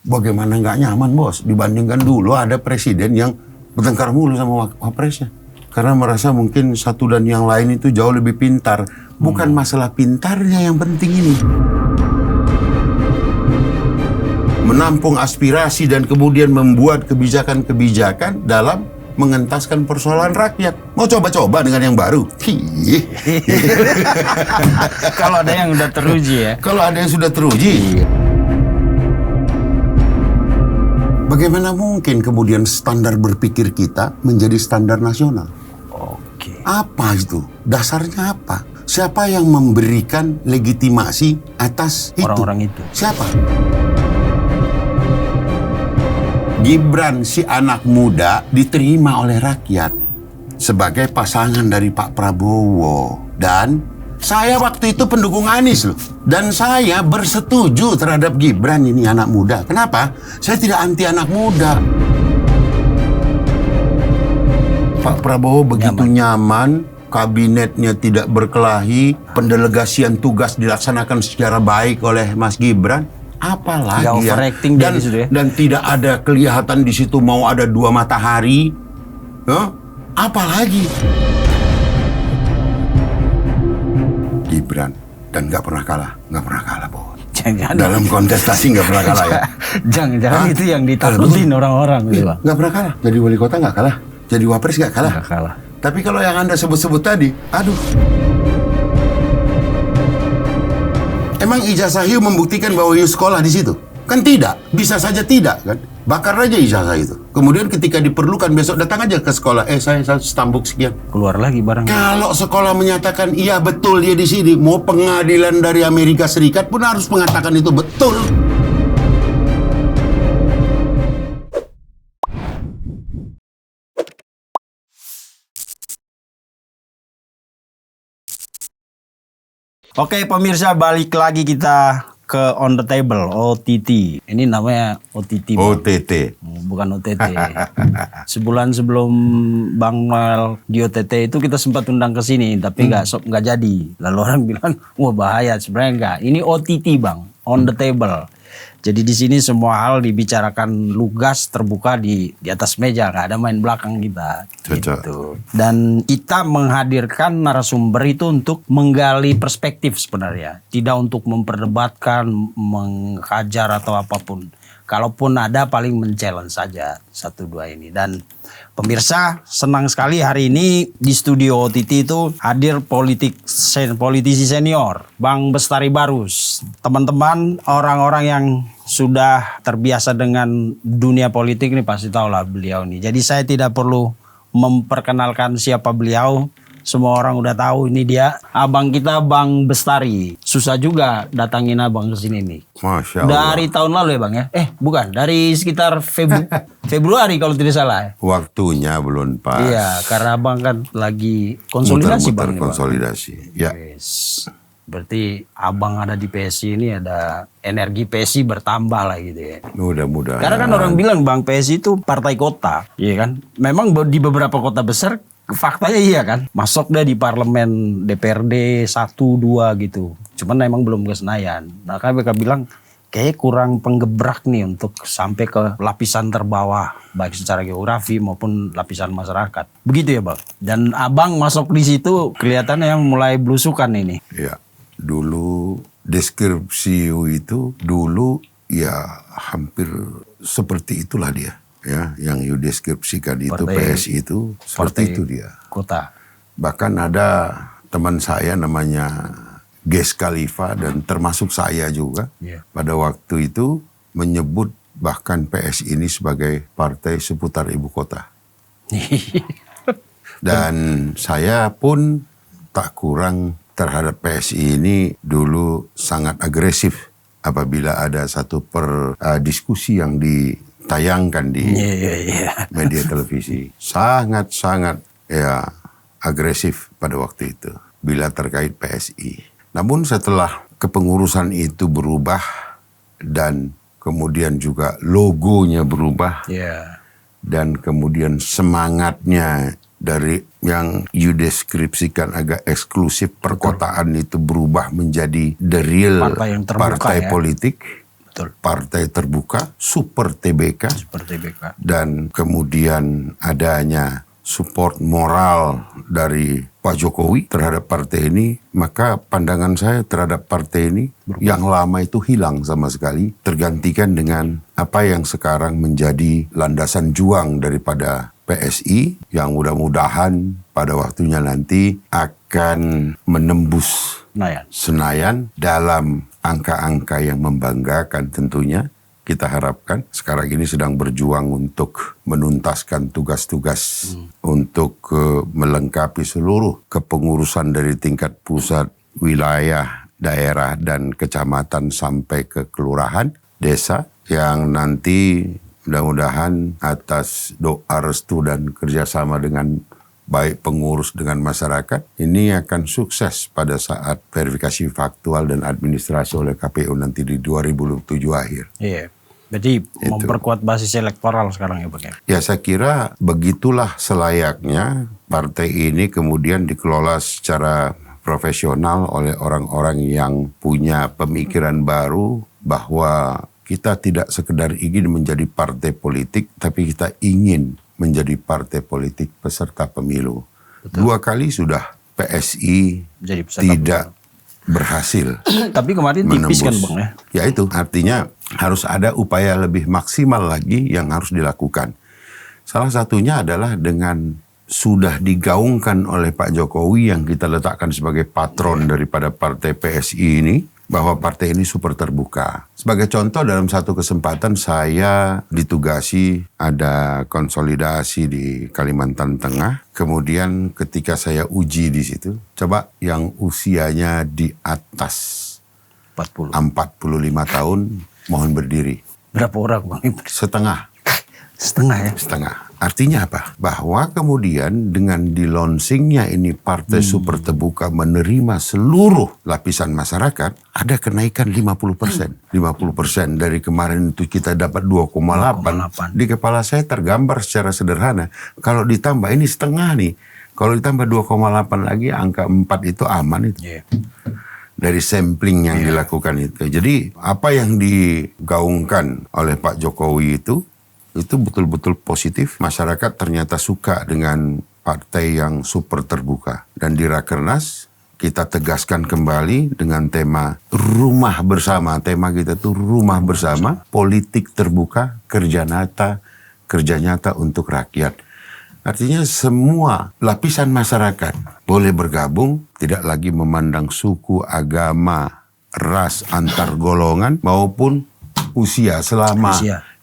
bagaimana nggak nyaman bos dibandingkan dulu ada presiden yang bertengkar mulu sama wapresnya. Karena merasa mungkin satu dan yang lain itu jauh lebih pintar. Bukan masalah pintarnya yang penting ini. Menampung aspirasi dan kemudian membuat kebijakan-kebijakan dalam mengentaskan persoalan rakyat. Mau coba-coba dengan yang baru? Kalau ada yang udah teruji ya. Kalau ada yang sudah teruji. Bagaimana mungkin kemudian standar berpikir kita menjadi standar nasional? Oke. Apa itu? Dasarnya apa? Siapa yang memberikan legitimasi atas itu? Orang-orang itu. Siapa? Gibran, si anak muda, diterima oleh rakyat sebagai pasangan dari Pak Prabowo. Dan saya waktu itu pendukung Anies loh. Dan saya bersetuju terhadap Gibran ini anak muda. Kenapa? Saya tidak anti anak muda. Pak Prabowo begitu nyaman, kabinetnya tidak berkelahi, pendelegasian tugas dilaksanakan secara baik oleh Mas Gibran. Apalagi ya? Dan tidak ada kelihatan di situ mau ada dua matahari. Apalagi? Gibran dan nggak pernah kalah bos. Jangan. Dalam kontestasi nggak pernah kalah ya. Jangan itu yang ditakutin orang-orang gitu Bang. Nggak pernah kalah. Jadi wali kota nggak kalah, jadi wapres nggak kalah. Nggak kalah. Tapi kalau yang Anda sebut-sebut tadi, aduh. Emang ijazah Hiu membuktikan bahwa Hiu sekolah di situ? Kan tidak, bisa saja tidak kan. Bakar aja ijazah itu. Kemudian ketika diperlukan besok datang aja ke sekolah. Saya stambuk sekian. Keluar lagi barang. Kalau sekolah menyatakan iya betul dia di sini, mau pengadilan dari Amerika Serikat pun harus mengatakan itu betul. Oke pemirsa, balik lagi kita ke On The Table, OTT. Ini namanya OTT. OTT. Bukan OTT. Sebulan sebelum Bang Noel di OTT itu kita sempat undang ke sini, tapi nggak jadi. Lalu orang bilang, wah bahaya. Sebenarnya nggak. Ini OTT Bang, On The Table. Jadi di sini semua hal dibicarakan lugas, terbuka di atas meja, nggak ada main belakang kita. Gitu. Dan kita menghadirkan narasumber itu untuk menggali perspektif sebenarnya, tidak untuk memperdebatkan, menghajar atau apapun. Kalaupun ada paling men-challenge saja satu dua ini. Dan pemirsa senang sekali hari ini di studio OTT itu hadir politisi senior Bang Bestari Barus. Teman-teman orang-orang yang sudah terbiasa dengan dunia politik ini pasti tahu lah beliau ini. Jadi saya tidak perlu memperkenalkan siapa beliau. Semua orang udah tahu ini dia abang kita Bang Bestari. Susah juga datangin abang ke sini nih. Masya Allah. Dari tahun lalu ya Bang ya? Bukan, dari sekitar Februari kalau tidak salah. Waktunya belum pas. Iya, karena abang kan lagi konsolidasi Bang. Konsolidasi. Ya. Yes. Berarti abang ada di PSI ini ada energi PSI bertambah lah gitu ya. Mudah-mudahan. Karena kan orang bilang Bang PSI itu partai kota, iya kan? Memang di beberapa kota besar faktanya iya kan, masuk dia di parlemen DPRD 1, 2 gitu. Cuman emang belum ke Senayan. Maka mereka bilang kayak kurang penggebrak nih untuk sampai ke lapisan terbawah, baik secara geografi maupun lapisan masyarakat. Begitu ya Bang. Dan abang masuk di situ kelihatannya yang mulai belusukan ini. Iya, dulu deskripsi itu dulu ya hampir seperti itulah dia. Ya, yang you deskripsikan itu PSI itu seperti itu dia. Kota. Bahkan ada teman saya namanya Ges Khalifa dan termasuk saya juga pada waktu itu menyebut bahkan PSI ini sebagai partai seputar ibu kota. Dan saya pun tak kurang terhadap PSI ini dulu sangat agresif apabila ada satu diskusi yang ditayangkan di media televisi. Sangat-sangat agresif pada waktu itu bila terkait PSI. Namun setelah kepengurusan itu berubah dan kemudian juga logonya berubah dan kemudian semangatnya dari yang you deskripsikan agak eksklusif perkotaan itu berubah menjadi the real partai politik. Betul. Partai terbuka, super TBK, Seperti BK. dan kemudian adanya support moral dari Pak Jokowi terhadap partai ini, maka pandangan saya terhadap partai ini yang lama itu hilang sama sekali, tergantikan dengan apa yang sekarang menjadi landasan juang daripada PSI yang mudah-mudahan pada waktunya nanti akan menembus Nah ya. Senayan dalam angka-angka yang membanggakan tentunya. Kita harapkan sekarang ini sedang berjuang untuk menuntaskan tugas-tugas untuk melengkapi seluruh kepengurusan dari tingkat pusat, wilayah, daerah, dan kecamatan sampai ke kelurahan, desa, yang nanti mudah-mudahan atas doa restu dan kerjasama dengan baik pengurus dengan masyarakat, ini akan sukses pada saat verifikasi faktual dan administrasi oleh KPU nanti di 2027 akhir. Iya. Jadi memperkuat basis elektoral sekarang ya Bang ya? Ya saya kira begitulah selayaknya partai ini kemudian dikelola secara profesional oleh orang-orang yang punya pemikiran baru bahwa kita tidak sekedar ingin menjadi partai politik, tapi kita ingin menjadi partai politik peserta pemilu. Betul. 2 kali sudah PSI Jadi peserta tidak berhasil Tapi kemarin tipis kan Bang ya? Ya itu artinya harus ada upaya lebih maksimal lagi yang harus dilakukan. Salah satunya adalah dengan sudah digaungkan oleh Pak Jokowi yang kita letakkan sebagai patron daripada partai PSI ini, bahwa partai ini super terbuka. Sebagai contoh, dalam satu kesempatan saya ditugasi ada konsolidasi di Kalimantan Tengah. Kemudian ketika saya uji di situ, coba yang usianya di atas 40. 45 tahun mohon berdiri. Berapa orang Bang? Setengah. Setengah ya? Setengah. Artinya apa? Bahwa kemudian dengan di-launchingnya ini partai super terbuka menerima seluruh lapisan masyarakat, ada kenaikan 50%. 50% dari kemarin itu kita dapat 2,8. Di kepala saya tergambar secara sederhana. Kalau ditambah ini setengah nih. Kalau ditambah 2,8 lagi, angka 4 itu aman itu. Iya. Dari sampling yang dilakukan itu. Jadi apa yang digaungkan oleh Pak Jokowi itu betul-betul positif. Masyarakat ternyata suka dengan partai yang super terbuka. Dan di Rakernas kita tegaskan kembali dengan tema rumah bersama. Tema kita itu rumah bersama, politik terbuka, kerja nyata untuk rakyat. Artinya semua lapisan masyarakat boleh bergabung, tidak lagi memandang suku, agama, ras, antar golongan maupun usia selama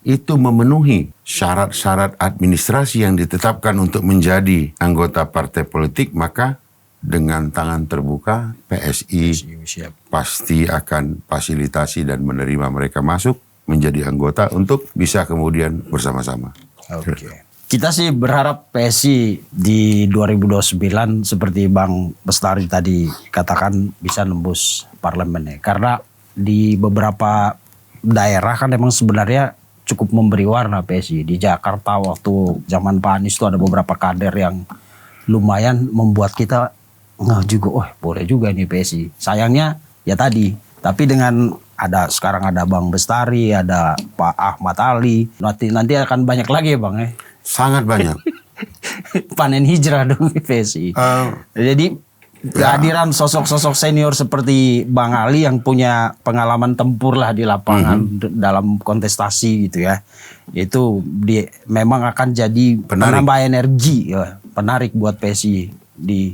itu memenuhi syarat-syarat administrasi yang ditetapkan untuk menjadi anggota partai politik, maka dengan tangan terbuka PSI pasti akan fasilitasi dan menerima mereka masuk menjadi anggota untuk bisa kemudian bersama-sama. Oke. Kita sih berharap PSI di 2029 seperti Bang Bestari tadi katakan bisa nembus parlemen ya. Karena di beberapa daerah kan emang sebenarnya cukup memberi warna PSI. Di Jakarta waktu zaman Pak Anies itu ada beberapa kader yang lumayan membuat kita juga, oh boleh juga ini PSI. Sayangnya ya tadi, tapi dengan sekarang ada Bang Bestari, ada Pak Ahmad Ali, nanti akan banyak lagi ya Bang ya. Sangat banyak. Panen hijrah dong PSI. Jadi kehadiran sosok-sosok senior seperti Bang Ali yang punya pengalaman tempur lah di lapangan dalam kontestasi gitu ya. Itu memang akan jadi penambah energi ya, penarik buat PSI di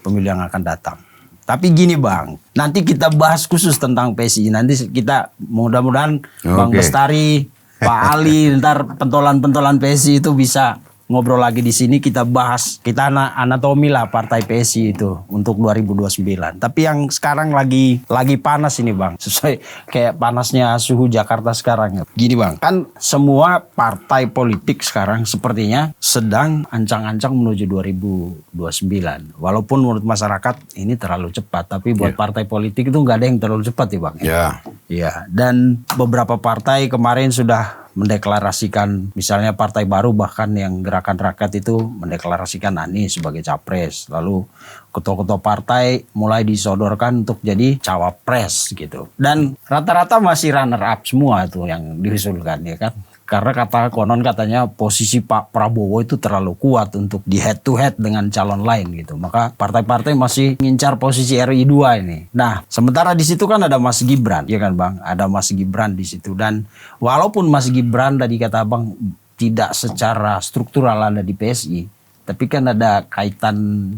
pemilu yang akan datang. Tapi gini Bang, nanti kita bahas khusus tentang PSI. Nanti kita mudah-mudahan Bang Bestari, Pak Ali, ntar pentolan-pentolan PSI itu bisa ngobrol lagi di sini, kita bahas, kita anatomi lah partai PSI itu untuk 2029. Tapi yang sekarang lagi panas ini Bang, sesuai kayak panasnya suhu Jakarta sekarang. Gini Bang, kan semua partai politik sekarang sepertinya sedang ancang-ancang menuju 2029. Walaupun menurut masyarakat ini terlalu cepat, tapi buat partai politik itu nggak ada yang terlalu cepat ya Bang. Ya. Iya, dan beberapa partai kemarin sudah mendeklarasikan misalnya partai baru, bahkan yang Gerakan Rakyat itu mendeklarasikan Anies sebagai capres. Lalu ketua-ketua partai mulai disodorkan untuk jadi cawapres gitu. Dan rata-rata masih runner up semua tuh yang diusulkan ya kan. Karena konon katanya posisi Pak Prabowo itu terlalu kuat untuk di head to head dengan calon lain gitu. Maka partai-partai masih ngincar posisi RI 2 ini. Nah, sementara di situ kan ada Mas Gibran, ya kan Bang? Ada Mas Gibran di situ. Dan walaupun Mas Gibran tadi kata Bang tidak secara struktural ada di PSI, tapi kan ada kaitan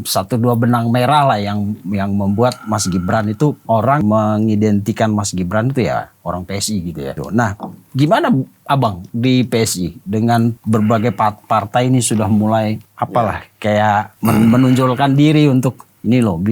satu dua benang merah lah yang membuat Mas Gibran itu, orang mengidentikan Mas Gibran itu ya orang PSI gitu ya. Nah, gimana Abang di PSI dengan berbagai partai ini sudah mulai apalah kayak menonjolkan diri untuk ini loh,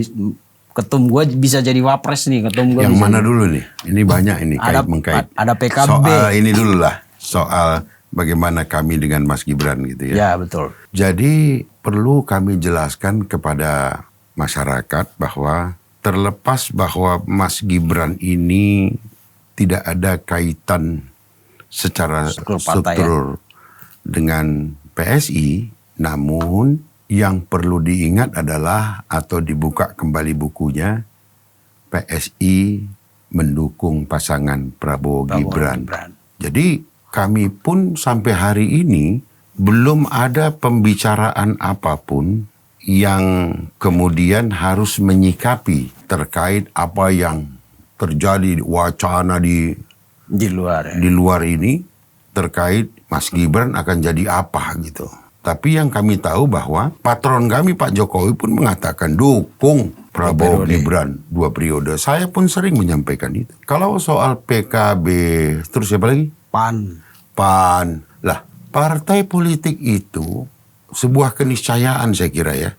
ketum gue bisa jadi wapres nih, ketum gue. Yang mana dulu nih? Ini banyak ini kait-mengkait. Ada PKB. Soal ini dulu lah, soal bagaimana kami dengan Mas Gibran gitu ya. Ya betul. Jadi perlu kami jelaskan kepada masyarakat bahwa terlepas bahwa Mas Gibran ini tidak ada kaitan secara struktur dengan PSI, namun yang perlu diingat adalah atau dibuka kembali bukunya, PSI mendukung pasangan Prabowo Gibran. Jadi kami pun sampai hari ini belum ada pembicaraan apapun yang kemudian harus menyikapi terkait apa yang terjadi wacana di luar ya. Di luar ini terkait Mas Gibran akan jadi apa gitu. Tapi yang kami tahu bahwa patron kami Pak Jokowi pun mengatakan dukung Prabowo Gibran 2 periode. Saya pun sering menyampaikan itu. Kalau soal PKB, terus siapa lagi? PAN. Lah, partai politik itu sebuah keniscayaan saya kira ya.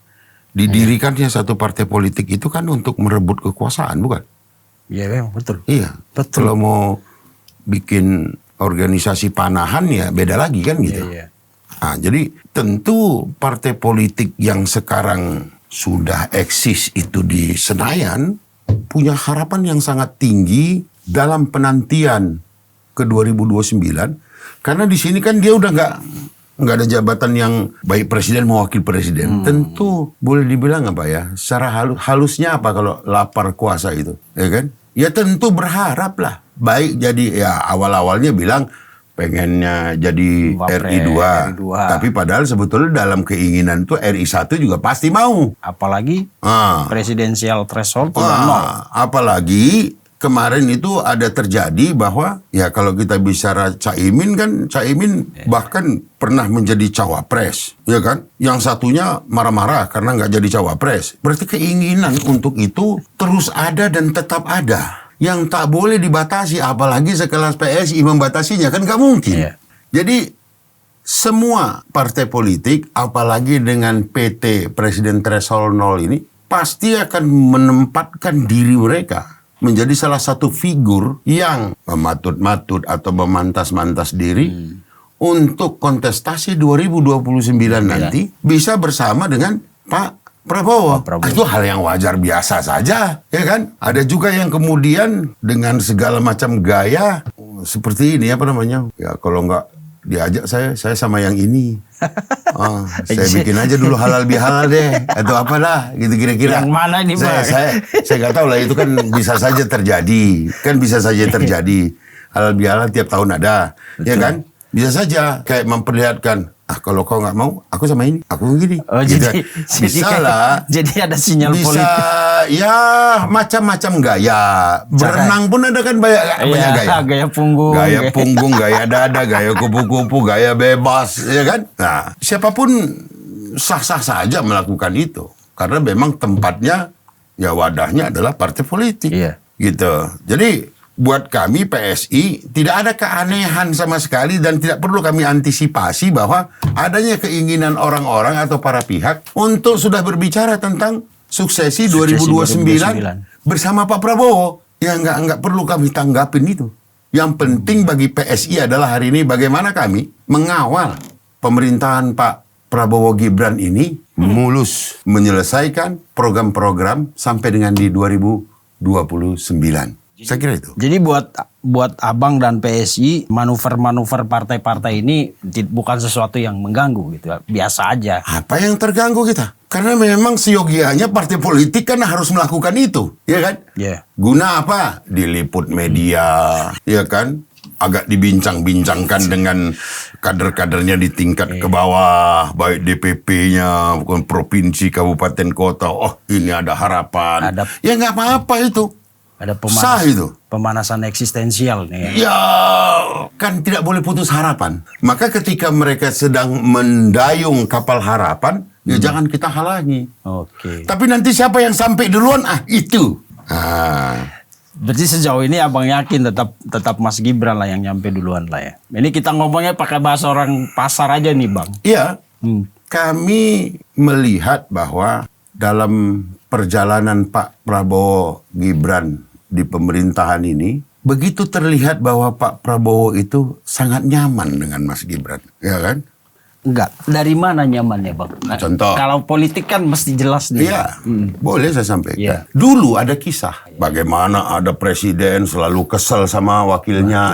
Didirikannya satu partai politik itu kan untuk merebut kekuasaan, bukan? Iya, betul. Iya, betul. Kalau mau bikin organisasi panahan ya beda lagi kan gitu. Iya. Nah, jadi tentu partai politik yang sekarang sudah eksis itu di Senayan punya harapan yang sangat tinggi dalam penantian ke 2029, karena di sini kan dia udah nggak ada jabatan yang baik presiden mau wakil presiden. Tentu boleh dibilang apa ya, secara halusnya apa kalau lapar kuasa itu, ya kan? Ya tentu berharap lah baik jadi ya awal-awalnya bilang pengennya jadi RI 2. Tapi padahal sebetulnya dalam keinginan itu RI 1 juga pasti mau. Apalagi presidensial threshold udah 0. Apalagi kemarin itu ada terjadi bahwa ya kalau kita bicara Caimin kan, Caimin bahkan pernah menjadi cawapres, ya kan? Yang satunya marah-marah karena nggak jadi cawapres. Berarti keinginan untuk itu terus ada dan tetap ada. Yang tak boleh dibatasi, apalagi sekelas PSI membatasinya, kan nggak mungkin. Jadi semua partai politik, apalagi dengan PT Presiden Threshold 0 ini, pasti akan menempatkan diri mereka menjadi salah satu figur yang mematut-matut atau memantas-mantas diri untuk kontestasi 2029 nanti bisa bersama dengan Pak Prabowo. Itu hal yang wajar biasa saja, ya kan? Ada juga yang kemudian dengan segala macam gaya seperti ini, apa namanya? Ya kalau nggak diajak saya sama yang ini. Saya bikin aja dulu halal bihalal deh, atau apalah gitu kira-kira. Yang mana nih Pak? Saya nggak tahu lah, itu kan bisa saja terjadi, halal bihalal tiap tahun ada. Betul. Ya kan, bisa saja kayak memperlihatkan, kalau kau nggak mau, aku sama ini, aku gini. Jadi bisa lah. Jadi ada sinyal politik. Ya macam-macam gaya. Berenang pun ada kan banyak gaya. Gaya punggung. Gaya punggung, gaya dada, gaya kupu-kupu, gaya bebas, ya kan? Nah, siapapun sah-sah saja melakukan itu. Karena memang tempatnya, ya wadahnya adalah partai politik. Gitu. Jadi buat kami PSI tidak ada keanehan sama sekali dan tidak perlu kami antisipasi bahwa adanya keinginan orang-orang atau para pihak untuk sudah berbicara tentang suksesi 2029 bersama Pak Prabowo. Ya nggak perlu kami tanggapin itu. Yang penting bagi PSI adalah hari ini bagaimana kami mengawal pemerintahan Pak Prabowo Gibran ini mulus menyelesaikan program-program sampai dengan di 2029. Saya kira itu. Jadi buat Abang dan PSI, manuver-manuver partai-partai ini bukan sesuatu yang mengganggu gitu. Biasa aja. Apa yang terganggu kita? Karena memang seyogianya partai politik kan harus melakukan itu, ya kan? Iya. Guna apa? Diliput media, ya kan? Agak dibincang-bincangkan dengan kader-kadernya di tingkat ke bawah, baik DPP-nya, bukan provinsi, kabupaten, kota. Oh, ini ada harapan. Ya nggak apa-apa itu. Ada Sah itu. pemanasan eksistensial nih. Ya, kan tidak boleh putus harapan. Maka ketika mereka sedang mendayung kapal harapan, ya jangan kita halangi. Oke. Tapi nanti siapa yang sampai duluan, itu. Berarti sejauh ini Abang yakin tetap Mas Gibran lah yang nyampe duluan lah ya. Ini kita ngomongnya pakai bahasa orang pasar aja nih Bang. Iya. Kami melihat bahwa dalam perjalanan Pak Prabowo Gibran di pemerintahan ini, begitu terlihat bahwa Pak Prabowo itu sangat nyaman dengan Mas Gibran, ya kan? Enggak, dari mana nyamannya Bang? Nah, Contoh. Kalau politik kan mesti jelas nih. Iya, boleh saya sampaikan. Iya. Dulu ada kisah, bagaimana ada presiden selalu kesel sama wakilnya,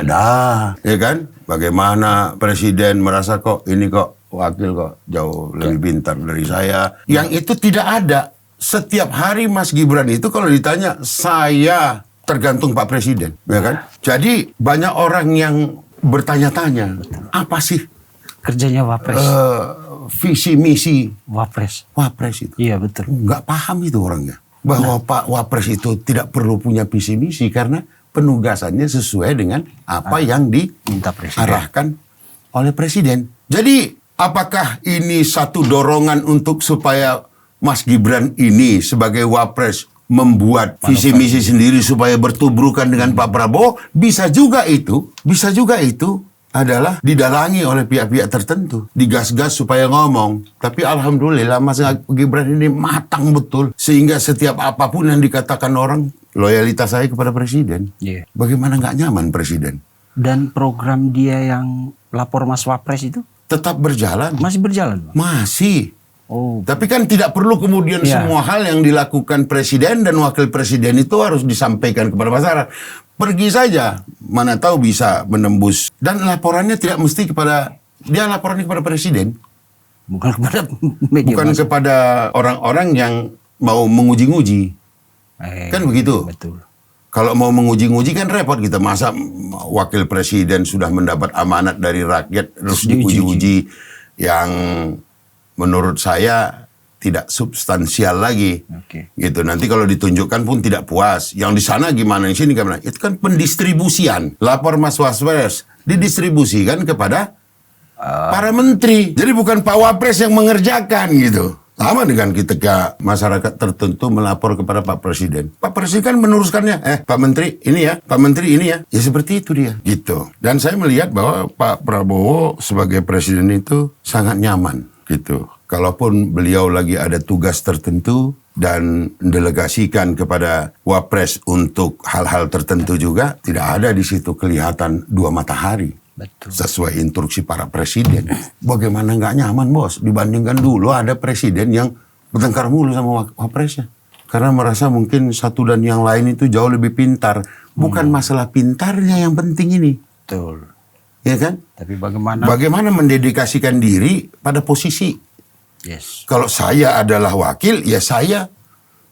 ya kan? Bagaimana presiden merasa kok ini kok wakil kok jauh lebih pintar dari saya. Yang itu tidak ada. Setiap hari Mas Gibran itu kalau ditanya, saya tergantung Pak Presiden, ya kan? Jadi banyak orang yang bertanya-tanya, apa sih Kerjanya Wapres. visi misi Wapres. Wapres itu? Iya betul. Nggak paham itu orangnya. Bahwa Pak Wapres itu tidak perlu punya visi misi karena penugasannya sesuai dengan apa yang Minta presiden. diarahkan oleh Presiden. Jadi apakah ini satu dorongan untuk supaya Mas Gibran ini sebagai Wapres membuat visi misi sendiri supaya bertubrukan dengan Pak Prabowo? Bisa juga itu adalah didalangi oleh pihak-pihak tertentu, digas-gas supaya ngomong. Tapi alhamdulillah Mas Gibran ini matang betul, sehingga setiap apapun yang dikatakan orang, loyalitas saya kepada Presiden. Iya. Bagaimana nggak nyaman Presiden? Dan program dia yang lapor Mas Wapres itu Tetap berjalan. masih berjalan Bang? Masih. Oh. Tapi kan tidak perlu kemudian semua hal yang dilakukan Presiden dan Wakil Presiden itu harus disampaikan kepada masyarakat. Pergi saja, mana tahu bisa menembus. Dan laporannya tidak mesti kepada, dia laporannya kepada Presiden. Bukan kepada media Bukan massa. kepada orang-orang yang mau menguji-nguji. Kan begitu. Betul. Kalau mau menguji-nguji kan repot kita. Masa Wakil Presiden sudah mendapat amanat dari rakyat terus diuji-uji yang menurut saya tidak substansial lagi. Oke. Gitu. Nanti kalau ditunjukkan pun tidak puas. Yang di sana gimana, di sini gimana. Itu kan pendistribusian. Lapor Mas Wapres didistribusikan kepada para menteri. Jadi bukan Pak Wapres yang mengerjakan gitu. Sama dengan ketika masyarakat tertentu melapor kepada Pak Presiden. Pak Presiden kan meneruskannya. Pak Menteri ini ya, Pak Menteri ini ya. Ya seperti itu dia. Gitu. Dan saya melihat bahwa Pak Prabowo sebagai Presiden itu sangat nyaman. Gitu. Kalaupun beliau lagi ada tugas tertentu dan delegasikan kepada Wapres untuk hal-hal tertentu juga, tidak ada di situ kelihatan dua matahari. Betul. Sesuai instruksi para presiden. Bagaimana nggak nyaman bos? Dibandingkan dulu ada presiden yang bertengkar mulu sama Wapresnya. Karena merasa mungkin satu dan yang lain itu jauh lebih pintar. Bukan masalah pintarnya yang penting ini. Betul. Ya kan? Tapi bagaimana? Bagaimana mendedikasikan diri pada posisi. Yes. Kalau saya adalah wakil, ya saya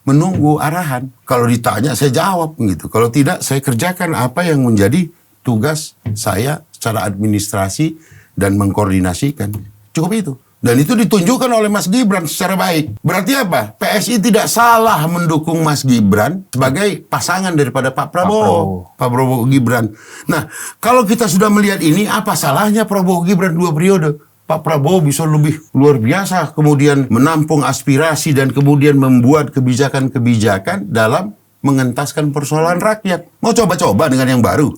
menunggu arahan. Kalau ditanya, saya jawab gitu. Kalau tidak, saya kerjakan apa yang menjadi tugas saya secara administrasi dan mengkoordinasikan. Cukup itu. Dan itu ditunjukkan oleh Mas Gibran secara baik. Berarti apa? PSI tidak salah mendukung Mas Gibran sebagai pasangan daripada Pak Prabowo. Pak Prabowo Gibran. Nah, kalau kita sudah melihat ini, apa salahnya Prabowo Gibran 2 periode? Pak Prabowo bisa lebih luar biasa kemudian menampung aspirasi dan kemudian membuat kebijakan-kebijakan dalam mengentaskan persoalan rakyat. Mau coba-coba dengan yang baru?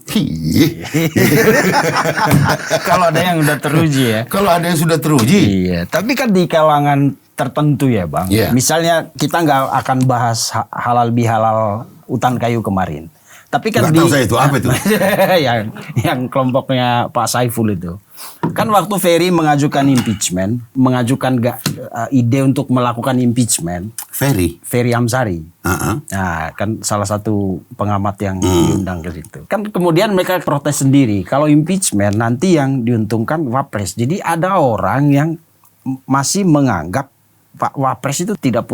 Kalau ada yang udah teruji ya. Kalau ada yang sudah teruji. Iya, tapi kan di kalangan tertentu ya Bang. Iya. Misalnya kita nggak akan bahas halal bihalal hutan kayu kemarin. Tapi kan Nggak tahu saya itu, apa itu? yang kelompoknya Pak Saiful itu. Kan waktu Ferry mengajukan impeachment, ide untuk melakukan impeachment, Ferry Amsari. Nah, kan salah satu pengamat yang diundang ke situ. Kan kemudian mereka protes sendiri. Kalau impeachment nanti yang diuntungkan Wapres. Jadi ada orang yang masih menganggap Pak Wapres itu tidak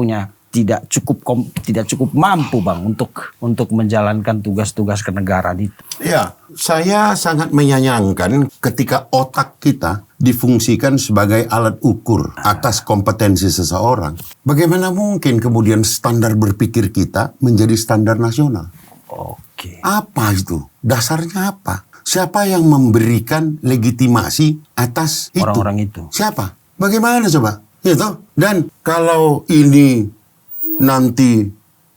cukup mampu Bang untuk menjalankan tugas-tugas kenegaraan itu. Ya, saya sangat menyayangkan ketika otak kita difungsikan sebagai alat ukur atas kompetensi seseorang. Bagaimana mungkin kemudian standar berpikir kita menjadi standar nasional? Oke. Apa itu? Dasarnya apa? Siapa yang memberikan legitimasi atas itu? Orang-orang itu. Siapa? Bagaimana coba? Itu. Dan kalau ini nanti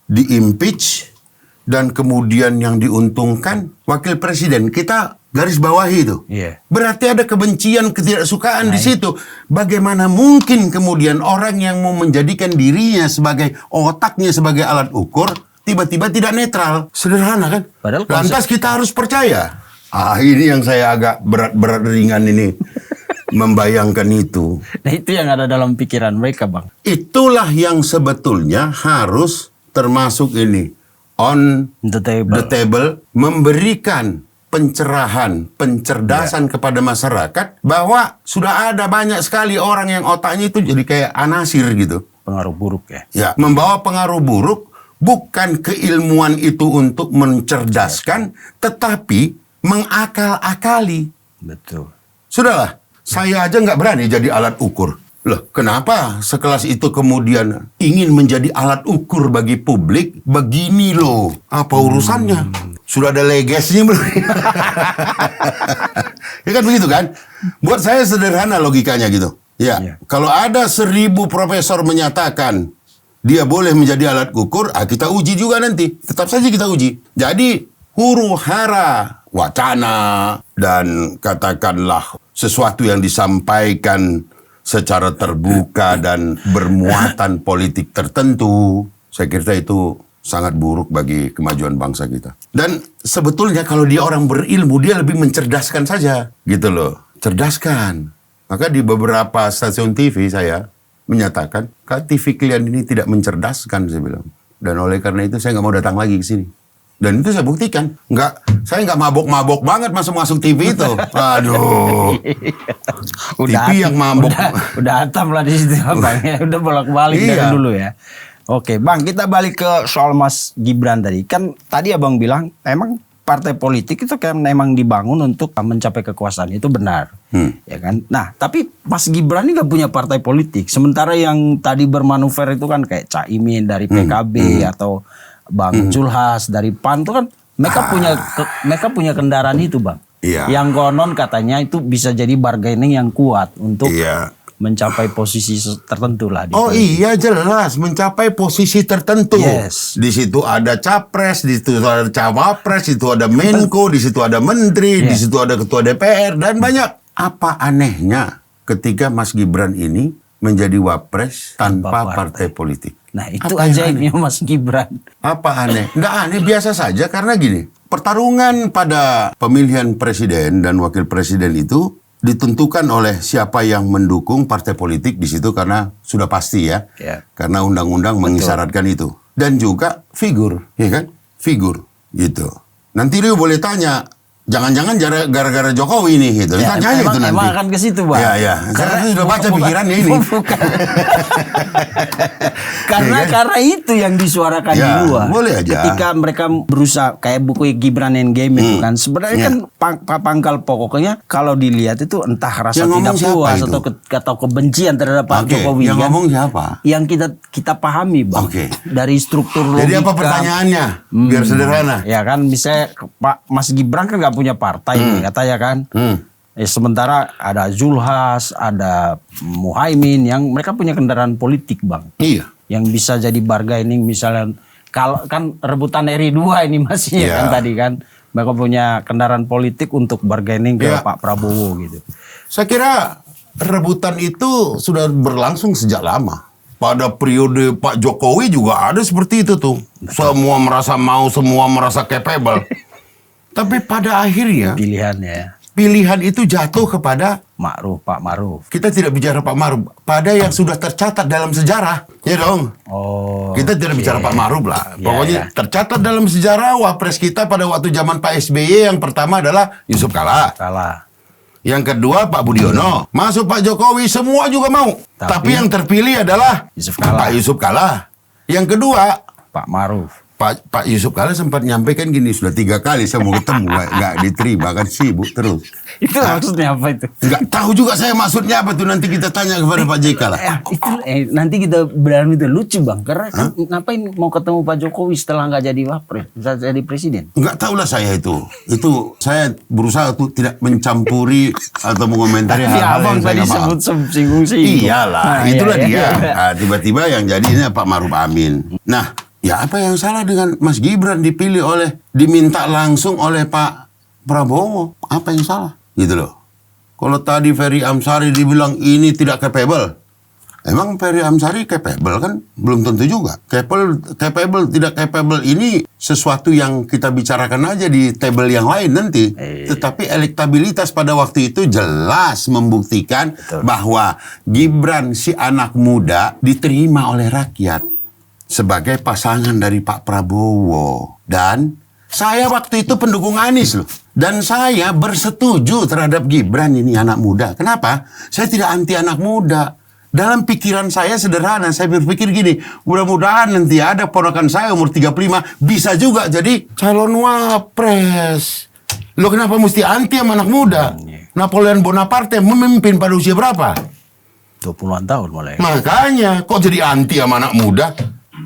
di-impeach dan kemudian yang diuntungkan wakil presiden, kita garis bawahi itu. Iya. Berarti ada kebencian, ketidaksukaan di situ. Bagaimana mungkin kemudian orang yang mau menjadikan dirinya sebagai otaknya sebagai alat ukur tiba-tiba tidak netral? Sederhana kan? Padahal lantas kita harus percaya. Ini yang saya agak berat-berat ringan ini. Membayangkan itu. Nah itu yang ada dalam pikiran mereka Bang. Itulah yang sebetulnya harus termasuk ini on The table, memberikan pencerahan, pencerdasan kepada masyarakat bahwa sudah ada banyak sekali orang yang otaknya itu jadi kayak anasir gitu. Pengaruh buruk ya. Ya, membawa pengaruh buruk, bukan keilmuan itu untuk mencerdaskan, tetapi mengakal-akali. Betul. Sudahlah. Saya aja nggak berani jadi alat ukur. Loh, kenapa sekelas itu kemudian ingin menjadi alat ukur bagi publik? Begini loh, apa urusannya? Sudah ada legasnya belum? Ya kan begitu kan? Buat saya sederhana logikanya gitu. Ya, kalau ada 1000 profesor menyatakan dia boleh menjadi alat ukur, kita uji juga nanti. Tetap saja kita uji. Jadi huru hara wacana dan katakanlah sesuatu yang disampaikan secara terbuka dan bermuatan politik tertentu, saya kira itu sangat buruk bagi kemajuan bangsa kita. Dan sebetulnya kalau dia orang berilmu, dia lebih mencerdaskan saja, gitu loh. Cerdaskan. Maka di beberapa stasiun TV saya menyatakan, TV kalian ini tidak mencerdaskan, saya bilang. Dan oleh karena itu saya nggak mau datang lagi ke sini. Dan itu saya buktikan. Saya nggak mabok-mabok banget masuk TV itu. Aduh. TV yang mabok. Udah atam lah di situ Bang. Udah bolak-balik dari dulu ya. Oke Bang, kita balik ke soal Mas Gibran tadi. Kan tadi Abang bilang emang partai politik itu kan memang dibangun untuk mencapai kekuasaan. Itu benar. Ya kan? Nah, tapi Mas Gibran ini nggak punya partai politik. Sementara yang tadi bermanuver itu kan kayak Caimin dari PKB atau Bang Zulhas dari PAN itu kan mereka punya kendaraan itu Bang. Iya. Yang konon katanya itu bisa jadi bargaining yang kuat untuk mencapai posisi tertentu lah. Iya jelas mencapai posisi tertentu. Yes. Di situ ada capres, di situ ada cawapres, di situ ada menko, di situ ada menteri, di situ ada ketua DPR dan banyak. Apa anehnya ketika Mas Gibran ini menjadi wapres tanpa partai politik? Nah itu ajaibnya Mas Gibran. Apa aneh? Nggak aneh, biasa saja karena gini. Pertarungan pada pemilihan presiden dan wakil presiden itu ditentukan oleh siapa yang mendukung partai politik di situ karena sudah pasti ya. Karena undang-undang mengisyaratkan itu. Dan juga figur, ya kan? Figur gitu. Nanti Rio boleh tanya, jangan-jangan gara-gara Jokowi nih gitu. Ya, Tanya itu nanti. Emang akan ke situ, Bang. Ya. Karena sudah baca pikirannya ini. Bukan. Karena itu yang disuarakan di luar. Boleh aja. Ketika mereka berusaha kayak buku Gibran Endgame itu kan sebenarnya kan pangkal pokoknya kalau dilihat itu entah rasa yang tidak puas atau kebencian terhadap Pak Jokowi. Yang ngomong siapa? Yang kita pahami, Bang. Dari struktur logika. Jadi apa pertanyaannya? Biar sederhana. Ya kan misalnya Pak Mas Gibran kan nggak punya partai katanya kan. Sementara ada Zulhas, ada Muhaimin yang mereka punya kendaraan politik, Bang. Iya. Yang bisa jadi bargaining misalnya kalau kan rebutan RI 2 ini masih kan tadi kan. Mereka punya kendaraan politik untuk bargaining ke Pak Prabowo gitu. Saya kira rebutan itu sudah berlangsung sejak lama. pada periode Pak Jokowi juga ada seperti itu tuh. Semua merasa mau, semua merasa capable. Tapi pada akhirnya Pilihannya pilihan itu jatuh kepada, Pak Ma'ruf. kita tidak bicara Pak Ma'ruf, pada yang sudah tercatat dalam sejarah. Ya dong. Oh. Kita tidak bicara Pak Ma'ruf lah. Ya, Pokoknya ya. tercatat dalam sejarah wapres kita pada waktu zaman Pak SBY yang pertama adalah Yusuf Kala. Kalah. Yang kedua Pak Budiono. Masuk Pak Jokowi semua juga mau. Tapi yang terpilih adalah Yusuf Kala. Pak Yusuf Kala. Yang kedua Pak Ma'ruf. Pak Yusuf Kala sempat nyampaikan gini, sudah 3 kali saya mau ketemu, nggak diterima, kan sibuk terus. Itu maksudnya apa itu? Nggak tahu juga saya maksudnya apa tuh, nanti kita tanya kepada Pak JK lah. Nanti kita berani itu lucu bang, karena kan ngapain mau ketemu Pak Jokowi setelah nggak jadi wapres, bisa jadi presiden? Nggak tahu lah saya itu saya berusaha tuh tidak mencampuri atau mengomentari hal-hal abang yang saya tadi nggak paham. sebut singgung-singgung. Iyalah, itulah dia. Nah, tiba-tiba yang jadinya Pak Ma'ruf Amin. Nah, ya apa yang salah dengan Mas Gibran diminta langsung oleh Pak Prabowo? Apa yang salah? Gitu loh. Kalau tadi Ferry Amsari dibilang ini tidak capable. Emang Ferry Amsari capable kan? Belum tentu juga. Capable, tidak capable ini sesuatu yang kita bicarakan aja di table yang lain nanti. Tetapi elektabilitas pada waktu itu jelas membuktikan bahwa Gibran si anak muda diterima oleh rakyat sebagai pasangan dari Pak Prabowo. Dan saya waktu itu pendukung Anies loh. Dan saya bersetuju terhadap Gibran ini anak muda. Kenapa? Saya tidak anti anak muda. Dalam pikiran saya sederhana, saya berpikir gini, mudah-mudahan nanti ada ponakan saya umur 35 bisa juga jadi calon wapres. Loh kenapa mesti anti sama anak muda? Napoleon Bonaparte memimpin pada usia berapa? 20-an tahun mulai. Makanya kok jadi anti sama anak muda?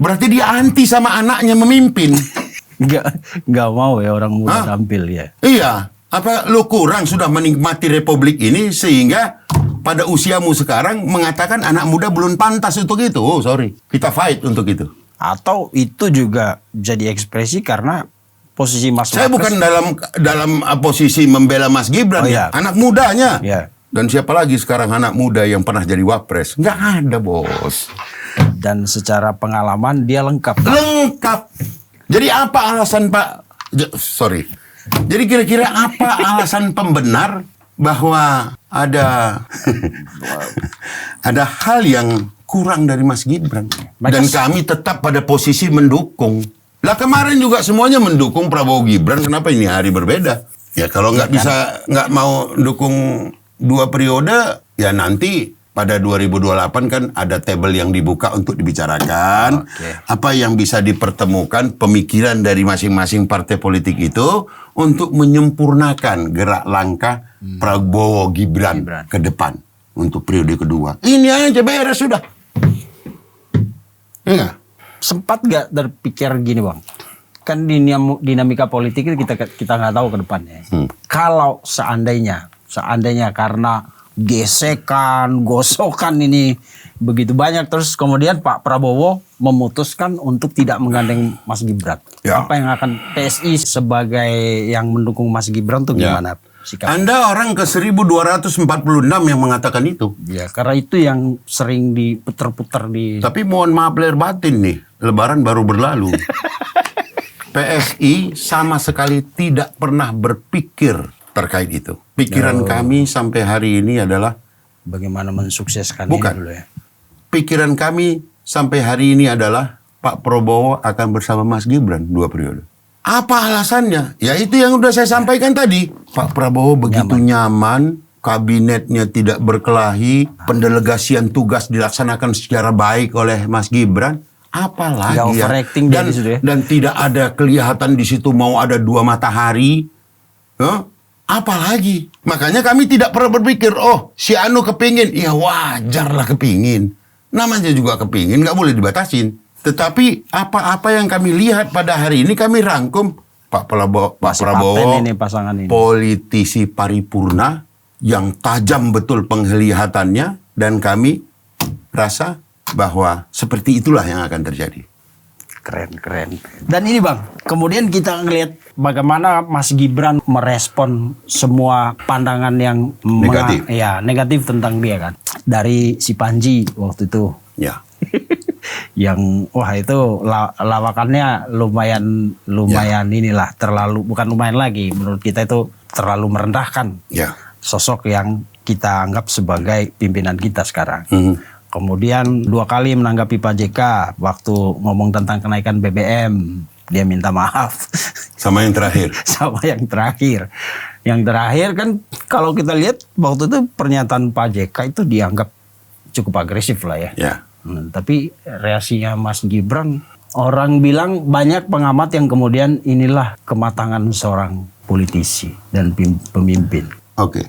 Berarti dia anti sama anaknya memimpin. Nggak mau ya orang muda tampil ya. Iya. Apa lu kurang sudah menikmati republik ini sehingga pada usiamu sekarang mengatakan anak muda belum pantas untuk itu? Oh sorry, kita fight untuk itu. Atau itu juga jadi ekspresi karena posisi Mas Saya Wapres. bukan dalam posisi membela Mas Gibran, Oh, iya. anak mudanya. Iya. Dan siapa lagi sekarang anak muda yang pernah jadi wapres? Nggak ada, bos. Dan secara pengalaman dia lengkap. Lengkap. Jadi apa alasan sorry. Jadi kira-kira apa alasan pembenar bahwa ada ada hal yang kurang dari Mas Gibran? Dan kami tetap pada posisi mendukung. Lah kemarin juga semuanya mendukung Prabowo Gibran. Kenapa ini hari berbeda? Ya kalau nggak mau dukung 2 periode, ya nanti pada 2028 kan ada table yang dibuka untuk dibicarakan. Apa yang bisa dipertemukan pemikiran dari masing-masing partai politik itu untuk menyempurnakan gerak langkah Prabowo Gibran ke depan untuk periode kedua. Ini aja beres sudah. Iya. Sempat nggak terpikir gini bang? Kan dinamika politik itu kita nggak tahu ke depannya. Kalau seandainya karena gesekan, gosokan ini begitu banyak, terus kemudian Pak Prabowo memutuskan untuk tidak menggandeng Mas Gibran. Ya. Apa yang akan PSI sebagai yang mendukung Mas Gibran tuh gimana sikap? Anda orang ke 1246 yang mengatakan itu. Ya, karena itu yang sering diputer-puter di. Tapi mohon maaf lahir batin nih, Lebaran baru berlalu. PSI sama sekali tidak pernah berpikir terkait itu. Pikiran kami sampai hari ini adalah Bagaimana mensukseskan Bukan. ini dulu ya. pikiran kami sampai hari ini adalah Pak Prabowo akan bersama Mas Gibran 2 periode. Apa alasannya? Ya itu yang udah saya sampaikan tadi. Pak Prabowo begitu nyaman, kabinetnya tidak berkelahi, pendelegasian tugas dilaksanakan secara baik oleh Mas Gibran. Apalagi Nggak overacting dia di situ ya. dan tidak ada kelihatan di situ mau ada 2 matahari. Apalagi? Makanya kami tidak pernah berpikir, oh si Anu kepingin. Ya wajar lah kepingin. Namanya juga kepingin, nggak boleh dibatasin. Tetapi apa-apa yang kami lihat pada hari ini kami rangkum. Pak Prabowo ini pasangan ini. politisi paripurna yang tajam betul penglihatannya. Dan kami rasa bahwa seperti itulah yang akan terjadi. Keren. Dan ini bang, kemudian kita ngelihat bagaimana Mas Gibran merespon semua pandangan yang Negatif. negatif tentang dia kan. Dari si Panji waktu itu. Ya. yang wah itu lawakannya lumayan inilah, terlalu, bukan lumayan lagi, menurut kita itu terlalu merendahkan Ya. sosok yang kita anggap sebagai pimpinan kita sekarang. Mhm. Kemudian 2 kali menanggapi Pak JK waktu ngomong tentang kenaikan BBM, dia minta maaf. Sama yang terakhir. Sama yang terakhir. Yang terakhir kan kalau kita lihat waktu itu pernyataan Pak JK itu dianggap cukup agresif lah ya. Ya. Tapi reaksinya Mas Gibran, orang bilang banyak pengamat yang kemudian inilah kematangan seorang politisi dan pemimpin. Oke.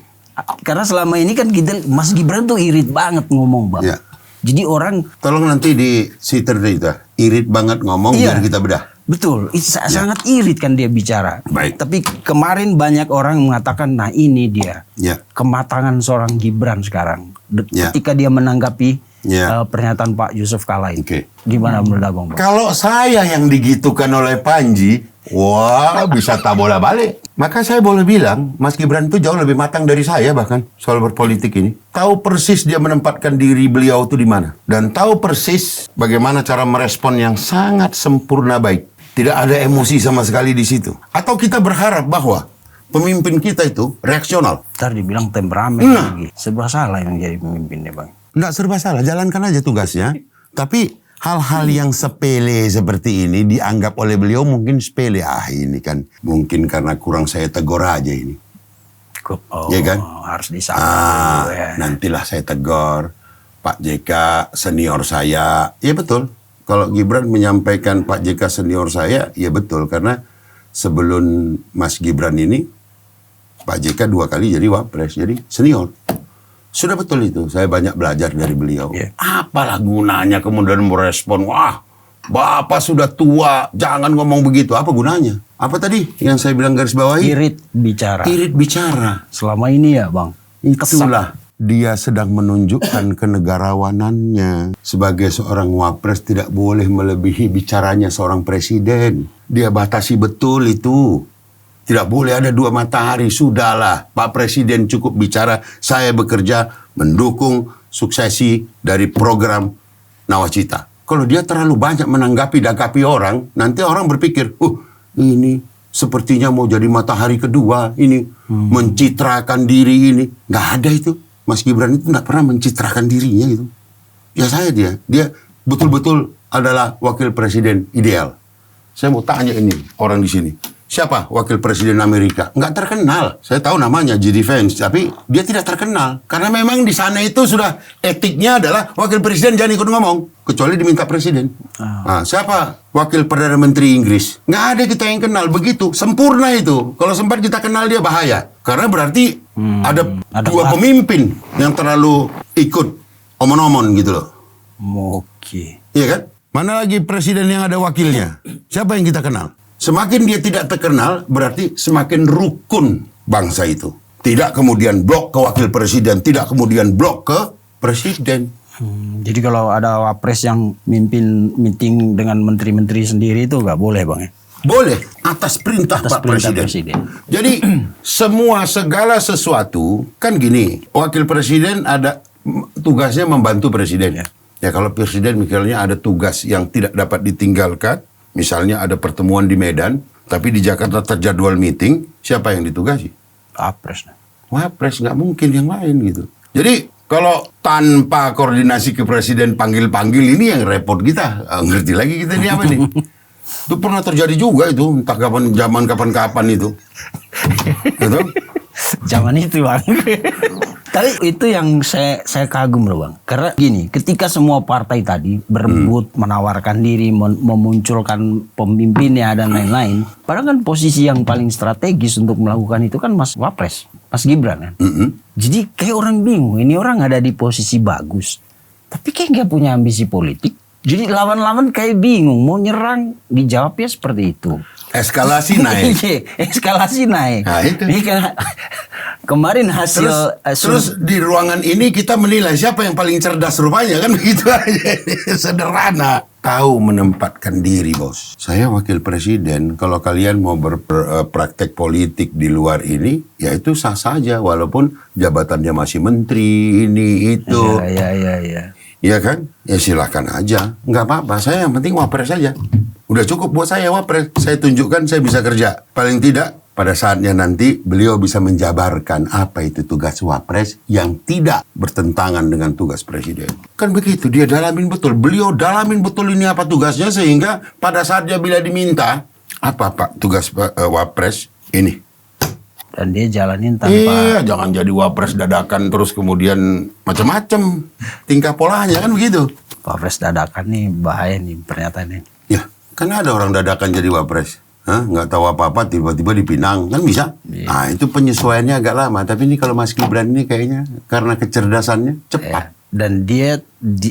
Karena selama ini kan kita, Mas Gibran tuh irit banget ngomong, Bang. Ya. Jadi orang, Tolong nanti di sitter itu, irit banget ngomong Iya. biar kita bedah. betul, sangat irit kan dia bicara. Baik. Tapi kemarin banyak orang mengatakan, nah ini dia Ya. kematangan seorang Gibran sekarang. Ya. Ketika dia menanggapi Ya. pernyataan Pak Yusuf Kala ini. Oke. Gimana menurut Abang, Bang? Kalau saya yang digitukan oleh Panji, wah bisa tak bola balik. Maka saya boleh bilang, Mas Gibran itu jauh lebih matang dari saya bahkan soal berpolitik ini. Tahu persis dia menempatkan diri beliau itu di mana. Dan tahu persis bagaimana cara merespon yang sangat sempurna baik. Tidak ada emosi sama sekali di situ. Atau kita berharap bahwa pemimpin kita itu reaksional. Ntar dibilang temperamen Nah. lagi. Serba salah yang jadi pemimpinnya, Bang. Nggak serba salah, jalankan aja tugasnya. Tapi hal-hal yang sepele seperti ini dianggap oleh beliau mungkin sepele. Ini kan mungkin karena kurang saya tegur aja ini. Oh, Iya kan? harus disangka dulu ya. Nantilah saya tegur. Pak JK senior saya. Ya betul. Kalau Gibran menyampaikan Pak JK senior saya, ya betul. Karena sebelum Mas Gibran ini, Pak JK 2 kali jadi wapres. Jadi senior. Sudah betul itu. Saya banyak belajar dari beliau. Iya. Apalah gunanya kemudian merespon, wah, Bapak sudah tua, jangan ngomong begitu. Apa gunanya? Apa tadi yang saya bilang garis bawahi? Irit bicara. Irit bicara. Selama ini ya, Bang. Itulah dia sedang menunjukkan kenegarawanannya. Sebagai seorang wapres tidak boleh melebihi bicaranya seorang presiden. Dia batasi betul itu. Tidak boleh ada 2 matahari. Sudahlah, Pak Presiden cukup bicara. Saya bekerja mendukung suksesi dari program Nawacita. Kalau dia terlalu banyak menanggapi orang, nanti orang berpikir, ini sepertinya mau jadi matahari kedua. Ini mencitrakan diri ini. Nggak ada itu. Mas Gibran itu nggak pernah mencitrakan dirinya itu. Ya saya dia. Dia betul-betul adalah wakil presiden ideal. Saya mau tanya ini orang di sini. Siapa wakil presiden Amerika? Nggak terkenal. Saya tahu namanya J.D. Vance, tapi dia tidak terkenal. Karena memang di sana itu sudah etiknya adalah wakil presiden jangan ikut ngomong. Kecuali diminta presiden. Nah, siapa wakil Perdana Menteri Inggris? Nggak ada kita yang kenal. Begitu, sempurna itu. Kalau sempat kita kenal dia bahaya. Karena berarti ada 2 pemimpin yang terlalu ikut omon-omon gitu loh. Oke. Iya kan? Mana lagi presiden yang ada wakilnya? Siapa yang kita kenal? Semakin dia tidak terkenal, berarti semakin rukun bangsa itu. Tidak kemudian blok ke wakil presiden, tidak kemudian blok ke presiden. Jadi kalau ada wapres yang mimpin meeting dengan menteri-menteri sendiri itu nggak boleh, Bang ya? Boleh, atas perintah Pak Presiden. Jadi segala sesuatu, kan gini, wakil presiden ada tugasnya membantu presiden. Ya kalau presiden misalnya ada tugas yang tidak dapat ditinggalkan, misalnya ada pertemuan di Medan, tapi di Jakarta terjadwal meeting, siapa yang ditugasi? Wapres. Wapres, nggak mungkin yang lain gitu. Jadi kalau tanpa koordinasi ke presiden panggil-panggil ini yang repot kita. Ngerti lagi kita ini apa nih? Itu pernah terjadi juga itu, entah kapan itu. Gitu? Zaman itu, Bang. Tapi itu yang saya kagum loh, Bang. Karena gini, ketika semua partai tadi berebut menawarkan diri, memunculkan pemimpinnya dan lain-lain, padahal kan posisi yang paling strategis untuk melakukan itu kan Mas Wapres, Mas Gibran kan. Jadi kayak orang bingung, ini orang ada di posisi bagus, tapi kayak nggak punya ambisi politik. Jadi lawan-lawan kayak bingung, mau nyerang, dijawabnya seperti itu. Eskalasi naik. Eskalasi naik. Nah, itu. Ini kan kemarin hasil Terus di ruangan ini kita menilai siapa yang paling cerdas rupanya, kan begitu aja. Sederhana. Tahu menempatkan diri, bos. Saya wakil presiden. Kalau kalian mau berpraktek politik di luar ini, ya itu sah saja. Walaupun jabatannya masih menteri, ini, itu. Iya. Iya kan? Ya silakan aja. Nggak apa-apa. Saya yang penting wapres saja. Udah cukup buat saya wapres. Saya tunjukkan saya bisa kerja. Paling tidak pada saatnya nanti beliau bisa menjabarkan apa itu tugas wapres yang tidak bertentangan dengan tugas presiden. Kan begitu. Dia dalamin betul. Beliau dalamin betul ini apa tugasnya sehingga pada saat dia bila diminta apa Pak tugas wapres ini. Dan dia jalanin tanpa... Iya, jangan jadi wapres dadakan terus kemudian macam-macam tingkah polanya kan begitu. Wapres dadakan nih bahaya nih pernyataannya. Ya, kan ada orang dadakan jadi wapres. Hah? Nggak tahu apa-apa tiba-tiba dipinang kan bisa. Iya. Nah itu penyesuaiannya agak lama. Tapi ini kalau Mas Gibran ini kayaknya karena kecerdasannya cepat. Dan dia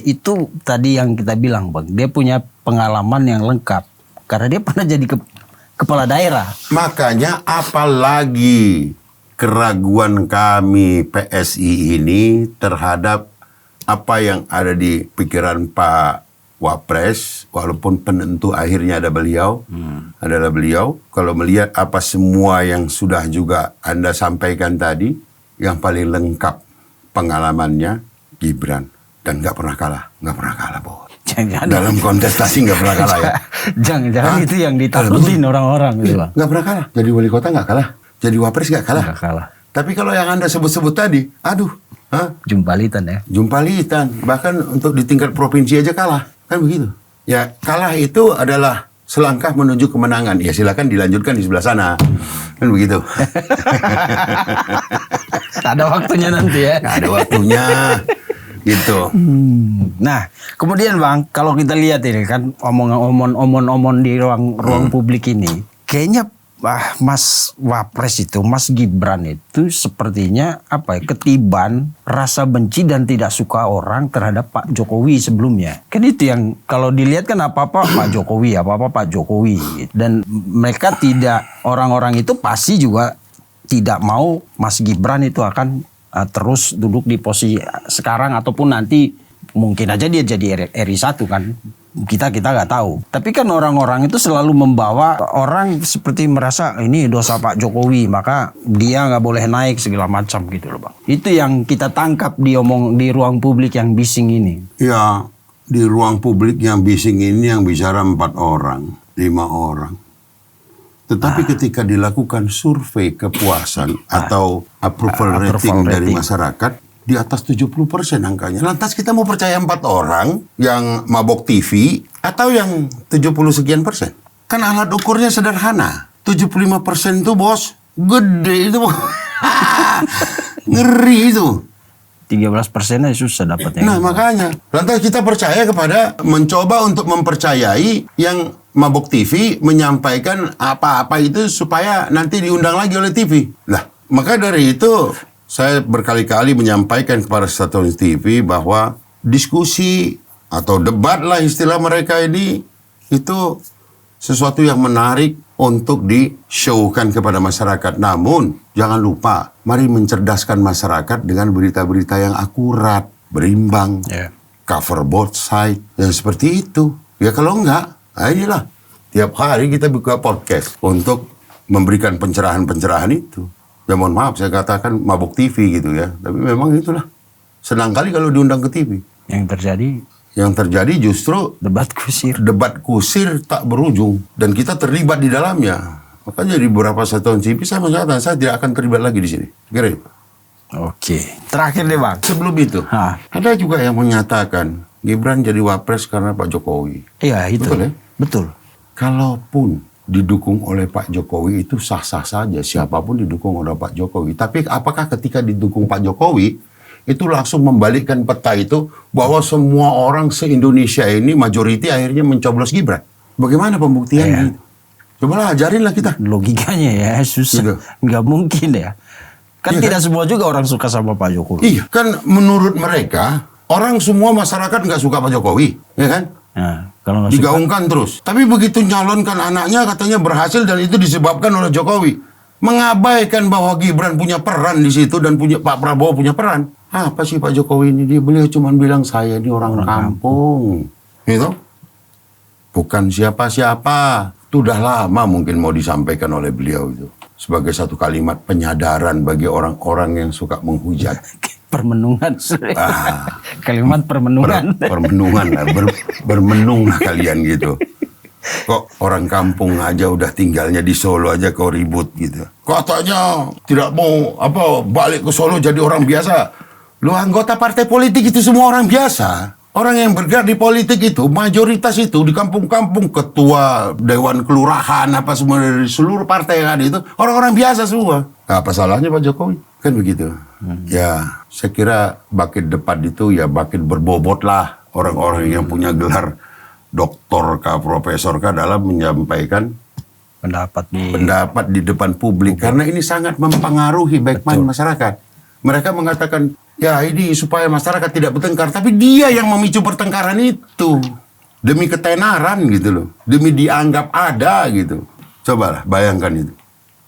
itu tadi yang kita bilang Bang, dia punya pengalaman yang lengkap karena dia pernah jadi kepala daerah. Makanya apalagi keraguan kami PSI ini terhadap apa yang ada di pikiran Pak Wapres, walaupun penentu akhirnya adalah beliau. Kalau melihat apa semua yang sudah juga Anda sampaikan tadi, yang paling lengkap pengalamannya Gibran dan nggak pernah kalah, Bos. Jangan Dalam kontestasi nggak pernah kalah ya. Jangan itu yang ditakutin orang-orang gitu Bang. Nggak pernah kalah. Jadi wali kota nggak kalah. Jadi wapres nggak kalah. Nggak kalah. Tapi kalau yang Anda sebut-sebut tadi, aduh, Jumpalitan ya. jumpalitan. Bahkan untuk di tingkat provinsi aja kalah. Kan begitu. Ya kalah itu adalah selangkah menuju kemenangan. Ya silakan dilanjutkan di sebelah sana. Kan begitu. Ada waktunya nanti ya. Nggak ada waktunya. Gitu. Nah, kemudian Bang, kalau kita lihat ini kan omong-omong di ruang publik ini, kayaknya Mas Wapres itu, Mas Gibran itu sepertinya ketiban rasa benci dan tidak suka orang terhadap Pak Jokowi sebelumnya. Kan itu yang kalau dilihat kan apa-apa Pak Jokowi. Dan mereka orang-orang itu pasti juga tidak mau Mas Gibran itu akan terus duduk di posisi sekarang ataupun nanti mungkin aja dia jadi RI 1 kan. Kita nggak tahu. Tapi kan orang-orang itu selalu membawa orang seperti merasa ini dosa Pak Jokowi, maka dia nggak boleh naik segala macam gitu loh Bang. Itu yang kita tangkap di ruang publik yang bising ini. Ya, di ruang publik yang bising ini yang bicara 4 orang, 5 orang. Tetapi ketika dilakukan survei kepuasan atau approval rating dari masyarakat, di atas 70% angkanya. Lantas kita mau percaya 4 orang yang mabok TV atau yang 70 sekian persen? Kan alat ukurnya sederhana. 75% itu bos, gede itu. Ngeri itu. 13% susah dapatnya. Nah makanya, lantas kita percaya mencoba untuk mempercayai yang mabok TV menyampaikan apa-apa itu supaya nanti diundang lagi oleh TV. Lah, maka dari itu saya berkali-kali menyampaikan kepada stasiun TV bahwa diskusi atau debat lah istilah mereka ini itu sesuatu yang menarik untuk di-show-kan kepada masyarakat. Namun, jangan lupa, mari mencerdaskan masyarakat dengan berita-berita yang akurat, berimbang, cover both side, yang seperti itu. Ya kalau enggak, inilah. Tiap hari kita buka podcast untuk memberikan pencerahan-pencerahan itu. Ya mohon maaf, saya katakan mabuk TV gitu ya. Tapi memang itulah. Senang kali kalau diundang ke TV. Yang terjadi justru debat kusir. Debat kusir tak berujung. Dan kita terlibat di dalamnya. Makanya di beberapa stasiun TV saya mengatakan saya tidak akan terlibat lagi di sini. Kira. Oke. Terakhir deh Bang. Sebelum itu, ada juga yang menyatakan Gibran jadi wapres karena Pak Jokowi. Iya itu. Betul ya? Betul. Kalaupun didukung oleh Pak Jokowi itu sah-sah saja. Siapapun didukung oleh Pak Jokowi. Tapi apakah ketika didukung Pak Jokowi itu langsung membalikkan peta itu bahwa semua orang se-Indonesia ini majoriti akhirnya mencoblos Gibran? Bagaimana pembuktiannya? Cobalah ajarinlah kita. Logikanya ya susah. Gitu. Nggak mungkin ya. Kan tidak semua juga orang suka sama Pak Jokowi. Iya, kan menurut mereka orang semua masyarakat nggak suka Pak Jokowi, ya kan? Nah, kalau digaungkan terus. Tapi begitu nyalonkan anaknya katanya berhasil dan itu disebabkan oleh Jokowi. Mengabaikan bahwa Gibran punya peran di situ dan Pak Prabowo punya peran. Apa sih Pak Jokowi ini? Beliau cuma bilang saya ini orang kampung. Gitu? Bukan siapa-siapa. Itu udah lama mungkin mau disampaikan oleh beliau itu. Sebagai satu kalimat penyadaran bagi orang-orang yang suka menghujat. Permenungan. Kalimat permenungan. Permenungan lah, bermenung lah kalian gitu. Kok orang kampung aja udah tinggalnya di Solo aja kau ribut gitu. Katanya tidak mau balik ke Solo jadi orang biasa. Lu anggota partai politik itu semua orang biasa. Orang yang bergerak di politik itu mayoritas itu di kampung-kampung, ketua dewan kelurahan apa semua dari seluruh partai yang ada itu orang-orang biasa semua. Apa salahnya Pak Jokowi? Kan begitu. Ya, saya kira bakin depan itu ya bakin berbobot lah orang-orang yang punya gelar doktor kah, profesor kah dalam menyampaikan pendapat di depan publik. Karena ini sangat mempengaruhi baik masyarakat. Mereka mengatakan, ya ini supaya masyarakat tidak bertengkar. Tapi dia yang memicu pertengkaran itu. Demi ketenaran gitu loh. Demi dianggap ada gitu. Cobalah bayangkan itu.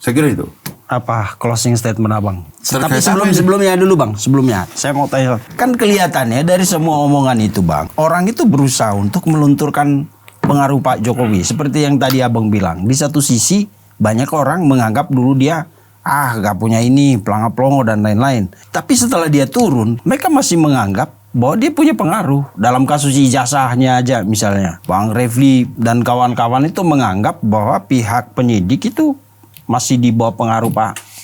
Saya kira itu. Apa closing statement abang? Tapi Terkait sebelumnya dulu bang, sebelumnya saya mau tanya, kan kelihatannya dari semua omongan itu bang, orang itu berusaha untuk melunturkan pengaruh Pak Jokowi. Seperti yang tadi abang bilang, di satu sisi banyak orang menganggap dulu dia gak punya ini, pelangap-pelongo dan lain-lain. Tapi setelah dia turun, mereka masih menganggap bahwa dia punya pengaruh. Dalam kasus ijazahnya aja misalnya, Bang Refli dan kawan-kawan itu menganggap bahwa pihak penyidik itu masih di bawah pengaruh Pak.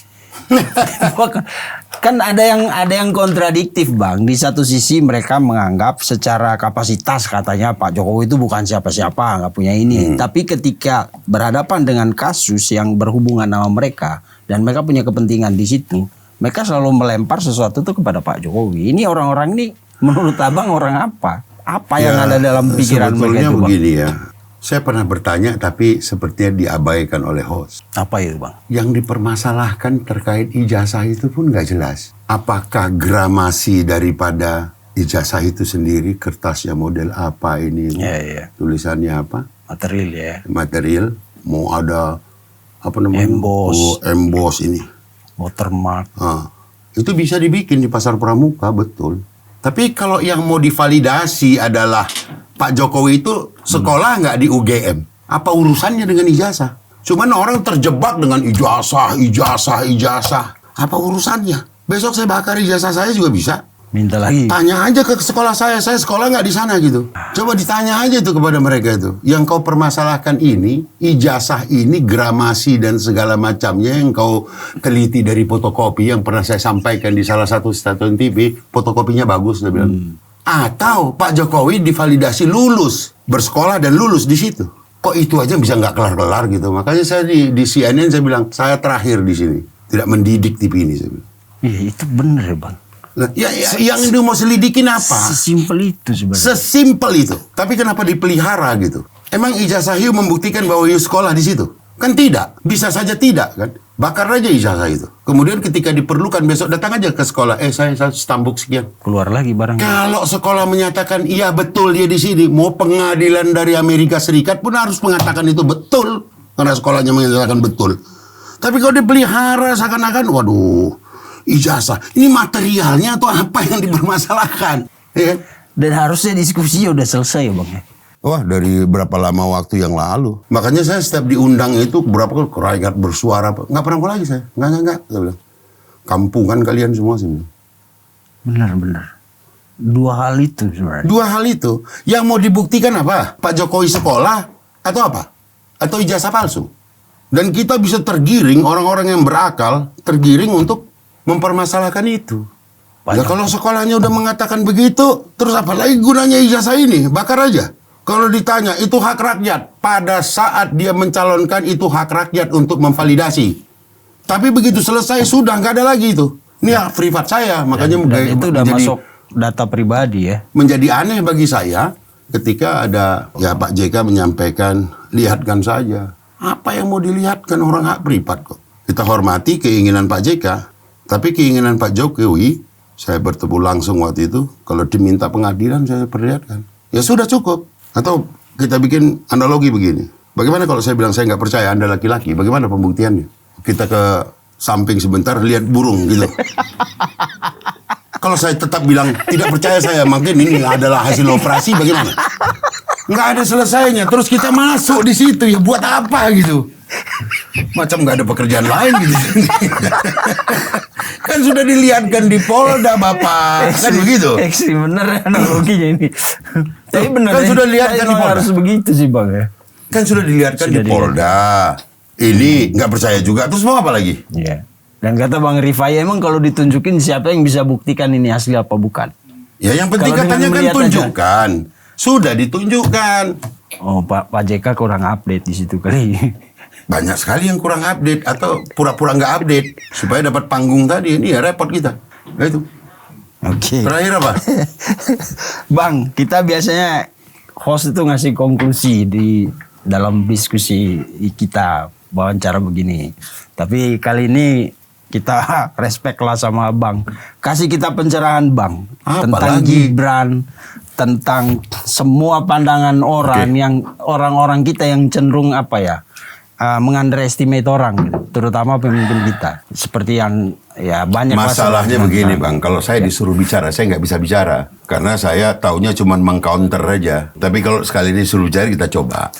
Kan ada yang kontradiktif bang. Di satu sisi mereka menganggap secara kapasitas katanya Pak Jokowi itu bukan siapa-siapa, nggak punya ini. Tapi ketika berhadapan dengan kasus yang berhubungan sama mereka dan mereka punya kepentingan di situ, mereka selalu melempar sesuatu itu kepada Pak Jokowi. Ini orang-orang ini menurut abang orang apa? Apa yang ada dalam pikiran mereka itu bang? Begini ya. Saya pernah bertanya tapi sepertinya diabaikan oleh host. Apa itu bang? Yang dipermasalahkan terkait ijazah itu pun nggak jelas. Apakah gramasi daripada ijazah itu sendiri, kertasnya model apa ini, tulisannya apa? Material ya. Material, mau ada apa namanya? Emboss ini. Watermark. Itu bisa dibikin di pasar pramuka, betul. Tapi kalau yang mau divalidasi adalah Pak Jokowi itu sekolah nggak di UGM? Apa urusannya dengan ijazah? Cuman orang terjebak dengan ijazah. Apa urusannya? Besok saya bakar ijazah saya juga bisa. Minta lagi. Tanya aja ke sekolah saya sekolah nggak di sana gitu. Coba ditanya aja itu kepada mereka itu. Yang kau permasalahkan ini, ijazah ini, gramasi dan segala macamnya yang kau teliti dari fotokopi yang pernah saya sampaikan di salah satu stasiun TV, fotokopinya bagus, saya bilang. Atau Pak Jokowi divalidasi lulus, bersekolah dan lulus di situ. Kok itu aja bisa nggak kelar-kelar gitu. Makanya saya di CNN saya bilang, saya terakhir di sini. Tidak mendidik TV ini, saya bilang. Iya, itu bener ya bang. Nah, yang itu mau selidikin apa? Sesimpel itu sebenarnya. Sesimpel itu. Tapi kenapa dipelihara gitu? Emang ijazah Yu membuktikan bahwa Yu sekolah di situ? Kan tidak. Bisa saja tidak kan? Bakar aja ijazah itu. Kemudian ketika diperlukan besok datang aja ke sekolah. Saya stambuk sekian. Keluar lagi barang. Kalau sekolah menyatakan iya betul dia di sini, mau pengadilan dari Amerika Serikat pun harus mengatakan itu betul. Karena sekolahnya menyatakan betul. Tapi kalau dipelihara seakan-akan, waduh, ijazah. Ini materialnya atau apa yang dipermasalahkan? Ya? Dan harusnya diskusinya udah selesai ya bang. Wah, dari berapa lama waktu yang lalu. Makanya saya setiap diundang itu berapa kali rakyat bersuara. Nggak pernah mau lagi saya. Nggak. Saya bilang, kampungan kalian semua sih. Benar. Dua hal itu sebenarnya. Dua hal itu. Yang mau dibuktikan apa? Pak Jokowi sekolah atau apa? Atau ijazah palsu? Dan kita bisa tergiring, orang-orang yang berakal, tergiring untuk mempermasalahkan itu. Ya kalau sekolahnya udah mengatakan begitu, terus apa lagi gunanya ijazah ini? Bakar aja. Kalau ditanya, itu hak rakyat. Pada saat dia mencalonkan, itu hak rakyat untuk memvalidasi. Tapi begitu selesai, sudah nggak ada lagi itu. Ini hak privat saya. Makanya dan itu udah masuk data pribadi ya. Menjadi aneh bagi saya ketika ada ya Pak JK menyampaikan, lihatkan saja. Apa yang mau dilihatkan orang hak privat kok. Kita hormati keinginan Pak JK. Tapi keinginan Pak Jokowi, saya bertemu langsung waktu itu, kalau diminta pengadilan saya perlihatkan. Ya sudah cukup. Atau kita bikin analogi begini. Bagaimana kalau saya bilang saya nggak percaya Anda laki-laki? Bagaimana pembuktiannya? Kita ke samping sebentar, lihat burung gitu. Kalau saya tetap bilang tidak percaya saya, mungkin ini adalah hasil operasi, bagaimana? Nggak ada selesainya. Terus kita masuk di situ, ya buat apa gitu? Macam nggak ada pekerjaan lain gitu. Kan kan sudah dilihatkan di Polda, Bapak. Kan begitu. Ekstrim bener analoginya ini. Tapi bener Kan sudah dilihatkan di Polda. harus begitu sih Bang ya. Kan sudah dilihatkan di Polda. Ini nggak percaya juga. Terus mau apa lagi? Iya. Dan kata Bang Rifai, emang kalau ditunjukin siapa yang bisa buktikan ini asli apa bukan? Ya yang penting Kalau katanya dengan kan melihat tunjukkan. Sudah ditunjukkan. Oh, Pak JK kurang update di situ kali. Banyak sekali yang kurang update atau pura-pura nggak update supaya dapat panggung tadi. Ini ya repot kita. Nah, itu. Oke. Terakhir apa? Bang, kita biasanya host itu ngasih konklusi di dalam diskusi kita wawancara begini. Tapi kali ini kita respect lah sama Bang. Kasih kita pencerahan Bang. Tentang Apalagi? Gibran. Tentang semua pandangan orang yang orang-orang kita yang cenderung apa ya. Mengunderestimate orang gitu. Terutama pemimpin kita. Seperti yang ya banyak Masalahnya begini Bang, kalau saya disuruh bicara, saya nggak bisa bicara. Karena saya taunya cuma meng-counter aja. Tapi kalau sekali ini disuruh bicara, kita coba.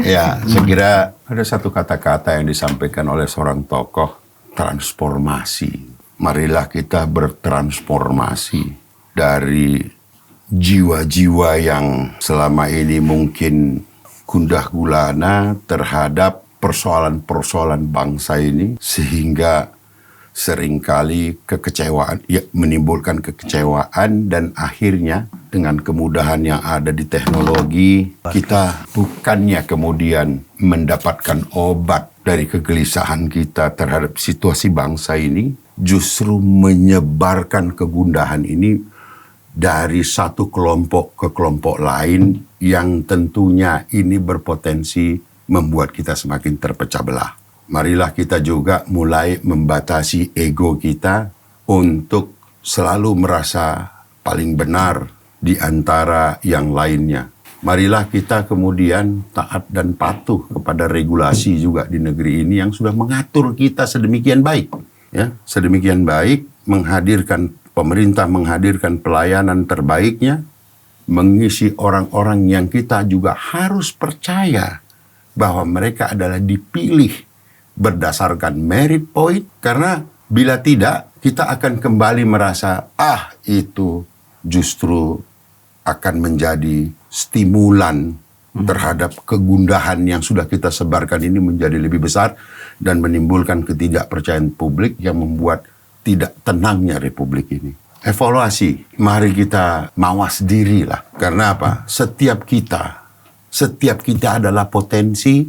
Ya, saya kira ada satu kata-kata yang disampaikan oleh seorang tokoh, transformasi. Marilah kita bertransformasi dari jiwa-jiwa yang selama ini mungkin gundah gulana terhadap persoalan-persoalan bangsa ini, sehingga seringkali kekecewaan, ya, menimbulkan kekecewaan, dan akhirnya dengan kemudahan yang ada di teknologi, kita bukannya kemudian mendapatkan obat dari kegelisahan kita terhadap situasi bangsa ini, justru menyebarkan kegundahan ini dari satu kelompok ke kelompok lain yang tentunya ini berpotensi membuat kita semakin terpecah belah. Marilah kita juga mulai membatasi ego kita untuk selalu merasa paling benar di antara yang lainnya. Marilah kita kemudian taat dan patuh kepada regulasi juga di negeri ini yang sudah mengatur kita sedemikian baik. Ya, sedemikian baik, pemerintah menghadirkan pelayanan terbaiknya, mengisi orang-orang yang kita juga harus percaya bahwa mereka adalah dipilih berdasarkan merit point, karena bila tidak, kita akan kembali merasa, itu justru akan menjadi stimulan terhadap kegundahan yang sudah kita sebarkan ini menjadi lebih besar dan menimbulkan ketidakpercayaan publik yang membuat tidak tenangnya republik ini. Evaluasi, mari kita mawas diri lah. Karena apa? Setiap kita adalah potensi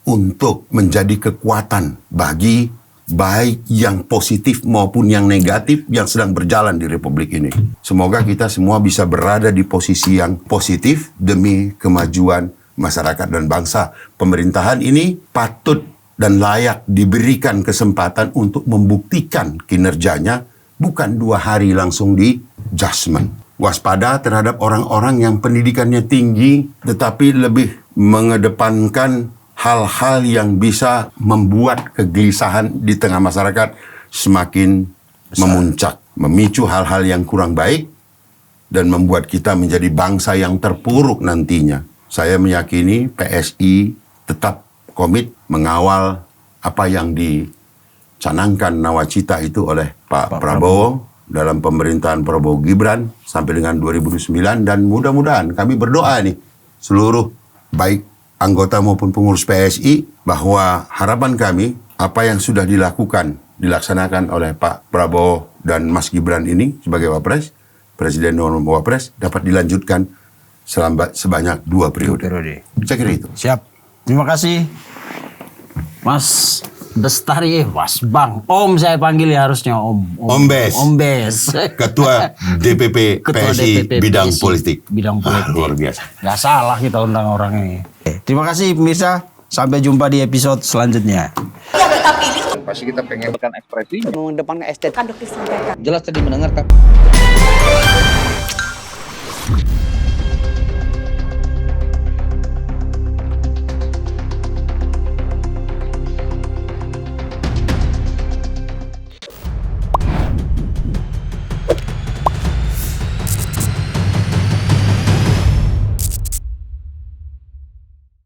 untuk menjadi kekuatan bagi baik yang positif maupun yang negatif yang sedang berjalan di republik ini. Semoga kita semua bisa berada di posisi yang positif demi kemajuan masyarakat dan bangsa. Pemerintahan ini patut dan layak diberikan kesempatan untuk membuktikan kinerjanya, bukan 2 hari langsung di judgment. Waspada terhadap orang-orang yang pendidikannya tinggi tetapi lebih mengedepankan hal-hal yang bisa membuat kegelisahan di tengah masyarakat semakin memuncak, memicu hal-hal yang kurang baik dan membuat kita menjadi bangsa yang terpuruk nantinya. Saya meyakini PSI tetap komit mengawal apa yang dicanangkan nawacita itu oleh Pak Prabowo dalam pemerintahan Prabowo Gibran sampai dengan 2009, dan mudah-mudahan kami berdoa nih seluruh baik anggota maupun pengurus PSI bahwa harapan kami apa yang sudah dilaksanakan oleh Pak Prabowo dan Mas Gibran ini sebagai Wapres, Presiden dan Wapres, dapat dilanjutkan sebanyak 2 periode. Saya kira itu. Siap. Terima kasih Mas Bestari, Mas Bang. Om saya panggil ya harusnya Om. Ombes. Ombes. Ketua DPP PSI bidang politik. Bidang politik. Luar biasa. Gak salah kita undang orang ini. Terima kasih pemirsa. Sampai jumpa di episode selanjutnya. Pasti kita pengen ekspresi mengedepankan estetika. jelas tadi mendengarkan